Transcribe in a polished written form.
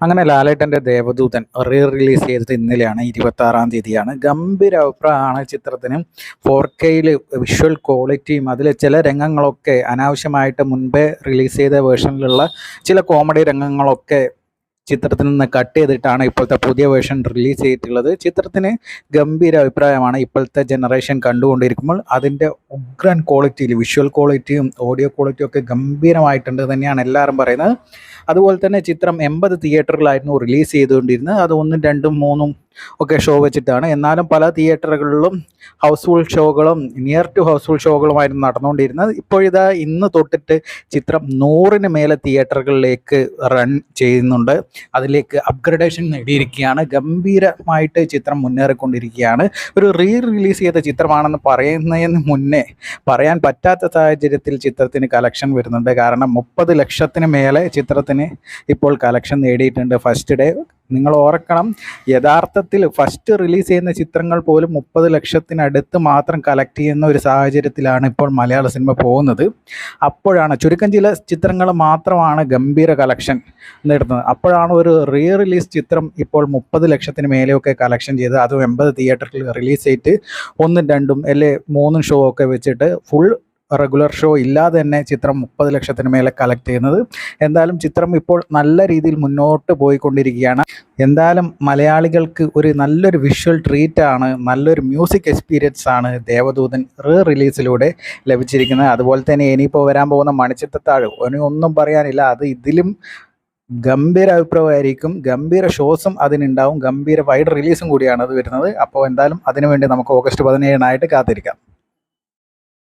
അങ്ങനെ ലാലേട്ടൻ്റെ ദേവദൂതൻ റിലീസ് ചെയ്തത് ഇന്നലെയാണ്, 26-ാം തീയതിയാണ്. ഗംഭീര അഭിപ്രായമാണ് ചിത്രത്തിന്. 4Kയിൽ വിഷ്വൽ ക്വാളിറ്റിയും അതിലെ ചില രംഗങ്ങളൊക്കെ അനാവശ്യമായിട്ട് മുൻപേ റിലീസ് ചെയ്ത വേർഷനിലുള്ള ചില കോമഡി രംഗങ്ങളൊക്കെ ചിത്രത്തിൽ നിന്ന് കട്ട് ചെയ്തിട്ടാണ് ഇപ്പോഴത്തെ പുതിയ വേർഷൻ റിലീസ് ചെയ്തിട്ടുള്ളത്. ചിത്രത്തിന് ഗംഭീര അഭിപ്രായമാണ് ഇപ്പോഴത്തെ ജനറേഷൻ കണ്ടുകൊണ്ടിരിക്കുമ്പോൾ. അതിൻ്റെ ഉഗ്രൻ ക്വാളിറ്റിയിൽ വിഷ്വൽ ക്വാളിറ്റിയും ഓഡിയോ ക്വാളിറ്റിയും ഒക്കെ ഗംഭീരമായിട്ടുണ്ട് തന്നെയാണ് എല്ലാവരും പറയുന്നത്. അതുപോലെ തന്നെ ചിത്രം 80 തിയേറ്ററുകളായിരുന്നു റിലീസ് ചെയ്തുകൊണ്ടിരുന്നത്. അത് 1, 2, 3 ഒക്കെ ഷോ വെച്ചിട്ടാണ്. എന്നാലും പല തിയേറ്ററുകളിലും ഹൗസ്ഫുൾ ഷോകളും നിയർ ടു ഹൗസ്ഫുൾ ഷോകളുമായിരുന്നു നടന്നുകൊണ്ടിരുന്നത്. ഇപ്പോഴിതാ ഇന്ന് തൊട്ടിട്ട് ചിത്രം 100-ന് മേലെ തിയേറ്ററുകളിലേക്ക് റൺ ചെയ്യുന്നുണ്ട്. അതിലേക്ക് അപ്ഗ്രഡേഷൻ നേടിയിരിക്കുകയാണ്. ഗംഭീരമായിട്ട് ചിത്രം മുന്നേറിക്കൊണ്ടിരിക്കുകയാണ്. ഒരു റിലീസ് ചെയ്ത ചിത്രമാണെന്ന് പറയുന്നതിന് മുന്നേ പറയാൻ പറ്റാത്ത സാഹചര്യത്തിൽ ചിത്രത്തിന് കളക്ഷൻ വരുന്നുണ്ട്. കാരണം 30 ലക്ഷത്തിന് മേലെ ചിത്രത്തിന് ഇപ്പോൾ കളക്ഷൻ നേടിയിട്ടുണ്ട് ഫസ്റ്റ് ഡേ. നിങ്ങൾ ഓർക്കണം, യഥാർത്ഥത്തിൽ ഫസ്റ്റ് റിലീസ് ചെയ്യുന്ന ചിത്രങ്ങൾ പോലും 30 ലക്ഷത്തിനടുത്ത് മാത്രം കളക്ട് ചെയ്യുന്ന ഒരു സാഹചര്യത്തിലാണ് ഇപ്പോൾ മലയാള സിനിമ പോകുന്നത്. അപ്പോഴാണ് ചുരുക്കം ചില ചിത്രങ്ങൾ മാത്രമാണ് ഗംഭീര കളക്ഷൻ നേടുന്നത്. അപ്പോഴാണ് ഒരു റിലീസ് ചിത്രം ഇപ്പോൾ 30 ലക്ഷത്തിന് മേലെയൊക്കെ കളക്ഷൻ ചെയ്ത്, അതും 80 തിയേറ്ററിൽ റിലീസ് ചെയ്തിട്ട് 1, 2 അല്ലെ 3 ഷോ ഒക്കെ വെച്ചിട്ട് ഫുൾ റെഗുലർ ഷോ ഇല്ലാതെ തന്നെ ചിത്രം 30 ലക്ഷത്തിന് മേലെ കളക്ട് ചെയ്യുന്നത്. എന്തായാലും ചിത്രം ഇപ്പോൾ നല്ല രീതിയിൽ മുന്നോട്ട് പോയിക്കൊണ്ടിരിക്കുകയാണ്. എന്തായാലും മലയാളികൾക്ക് ഒരു നല്ലൊരു വിഷ്വൽ ട്രീറ്റാണ്, നല്ലൊരു മ്യൂസിക് എക്സ്പീരിയൻസ് ആണ് ദേവദൂതൻ റിലീസിലൂടെ ലഭിച്ചിരിക്കുന്നത്. അതുപോലെ തന്നെ ഇനിയിപ്പോൾ വരാൻ പോകുന്ന മണിച്ചിത്രത്താഴ് ഒന്നും പറയാനില്ല. അത് ഇതിലും ഗംഭീര അഭിപ്രായമായിരിക്കും. ഗംഭീര ഷോസും അതിനുണ്ടാവും. ഗംഭീര വൈഡ് റിലീസും കൂടിയാണ് അത് വരുന്നത്. അപ്പോൾ എന്തായാലും അതിനുവേണ്ടി നമുക്ക് ഓഗസ്റ്റ് 17-നായിട്ട് കാത്തിരിക്കാം.